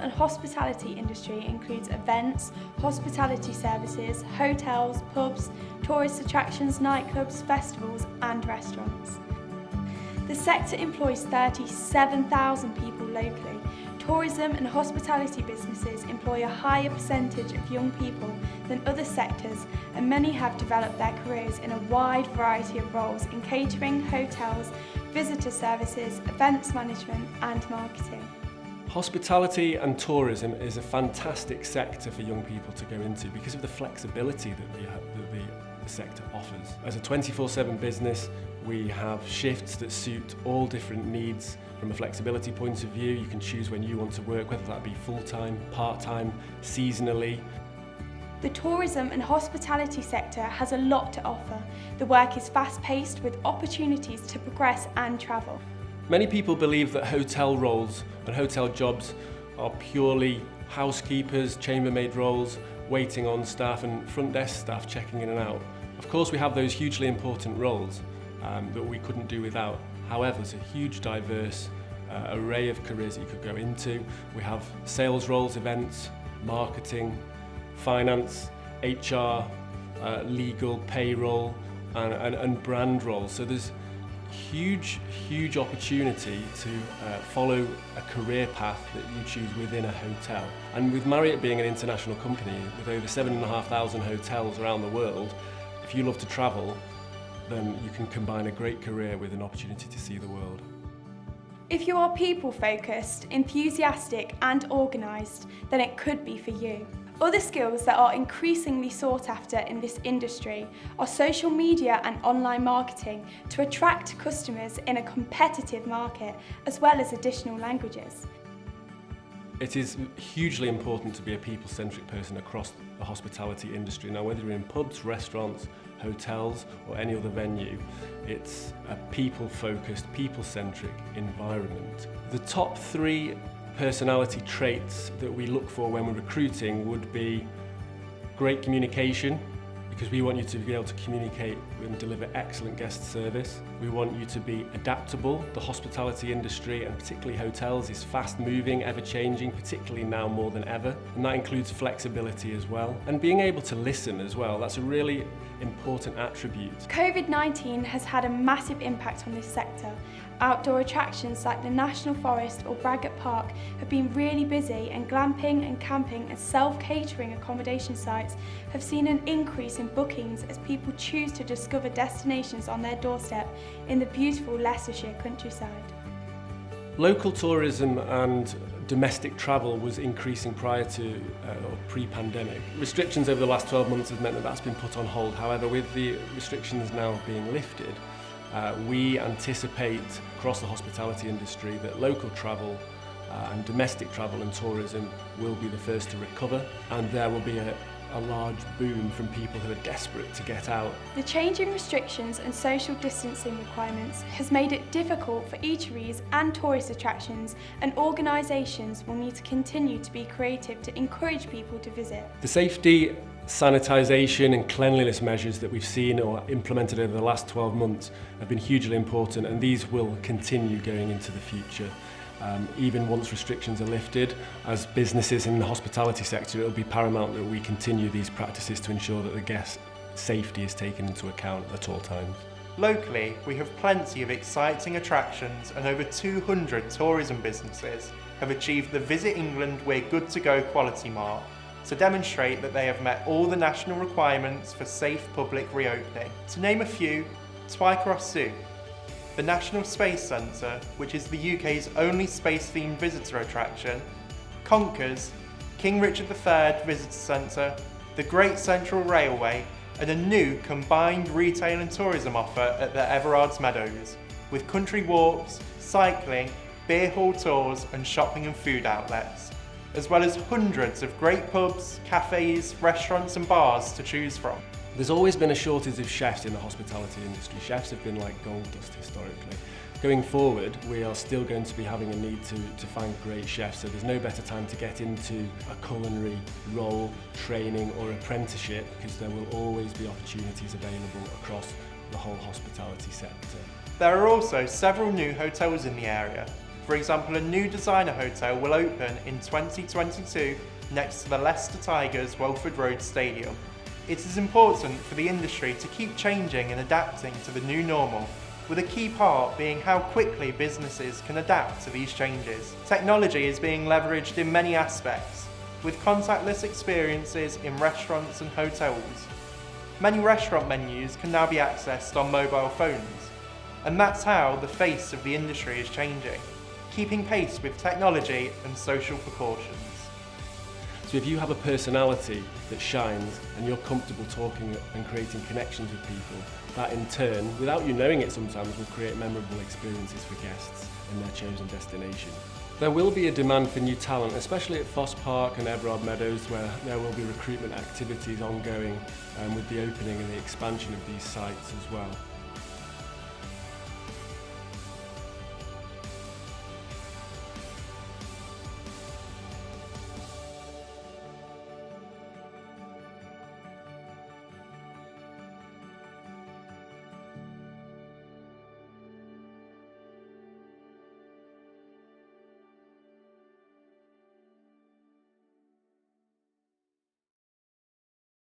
and hospitality industry includes events, hospitality services, hotels, pubs, tourist attractions, nightclubs, festivals and restaurants. The sector employs 37,000 people locally. Tourism and hospitality businesses employ a higher percentage of young people than other sectors, and many have developed their careers in a wide variety of roles in catering, hotels, visitor services, events management and marketing. Hospitality and tourism is a fantastic sector for young people to go into because of the flexibility that the sector offers. As a 24/7 business, we have shifts that suit all different needs. From a flexibility point of view, you can choose when you want to work, whether that be full-time, part-time, seasonally. The tourism and hospitality sector has a lot to offer. The work is fast-paced with opportunities to progress and travel. Many people believe that hotel roles and hotel jobs are purely housekeepers, chambermaid roles, waiting on staff and front desk staff checking in and out. Of course, we have those hugely important roles that we couldn't do without. However, there's a huge diverse array of careers that you could go into. We have sales roles, events, marketing, finance, HR, legal, payroll and brand roles. So there's huge opportunity to follow a career path that you choose within a hotel. And with Marriott being an international company with over 7,500 hotels around the world, if you love to travel, then you can combine a great career with an opportunity to see the world. If you are people-focused, enthusiastic and organised, then it could be for you. Other skills that are increasingly sought after in this industry are social media and online marketing to attract customers in a competitive market, as well as additional languages. It is hugely important to be a people-centric person across the hospitality industry. Now, whether you're in pubs, restaurants, hotels or any other venue, it's a people-focused, people-centric environment. The top 3 personality traits that we look for when we're recruiting would be great communication, because we want you to be able to communicate and deliver excellent guest service. We want you to be adaptable. The hospitality industry, and particularly hotels, is fast moving, ever changing, particularly now more than ever. And that includes flexibility as well. And being able to listen as well, that's a really important attribute. COVID-19 has had a massive impact on this sector. Outdoor attractions like the National Forest or Braggart Park have been really busy, and glamping and camping and self-catering accommodation sites have seen an increase in bookings as people choose to discover destinations on their doorstep in the beautiful Leicestershire countryside. Local tourism and domestic travel was increasing prior to or pre-pandemic. Restrictions over the last 12 months have meant that that's been put on hold. However, with the restrictions now being lifted, we anticipate across the hospitality industry that local travel and domestic travel and tourism will be the first to recover, and there will be a large boom from people who are desperate to get out. The changing restrictions and social distancing requirements has made it difficult for eateries and tourist attractions, and organisations will need to continue to be creative to encourage people to visit. The safety, sanitisation and cleanliness measures that we've seen or implemented over the last 12 months have been hugely important, and these will continue going into the future. Even once restrictions are lifted, as businesses in the hospitality sector, it will be paramount that we continue these practices to ensure that the guest safety is taken into account at all times. Locally, we have plenty of exciting attractions, and over 200 tourism businesses have achieved the Visit England We're Good to Go quality mark to demonstrate that they have met all the national requirements for safe public reopening. To name a few, Twycross Zoo, the National Space Centre, which is the UK's only space-themed visitor attraction, Conkers, King Richard III Visitor Centre, the Great Central Railway, and a new combined retail and tourism offer at the Everard's Meadows, with country walks, cycling, beer hall tours and shopping and food outlets, as well as hundreds of great pubs, cafes, restaurants and bars to choose from. There's always been a shortage of chefs in the hospitality industry. Chefs have been like gold dust historically. Going forward, we are still going to be having a need to find great chefs, so there's no better time to get into a culinary role, training or apprenticeship, because there will always be opportunities available across the whole hospitality sector. There are also several new hotels in the area, For example, a new designer hotel will open in 2022 next to the Leicester Tigers Welford Road Stadium. It is important for the industry to keep changing and adapting to the new normal, with a key part being how quickly businesses can adapt to these changes. Technology is being leveraged in many aspects, with contactless experiences in restaurants and hotels. Many restaurant menus can now be accessed on mobile phones, and that's how the face of the industry is changing, keeping pace with technology and social precautions. So if you have a personality that shines and you're comfortable talking and creating connections with people, that in turn, without you knowing it sometimes, will create memorable experiences for guests in their chosen destination. There will be a demand for new talent, especially at Foss Park and Everard Meadows, where there will be recruitment activities ongoing with the opening and the expansion of these sites as well.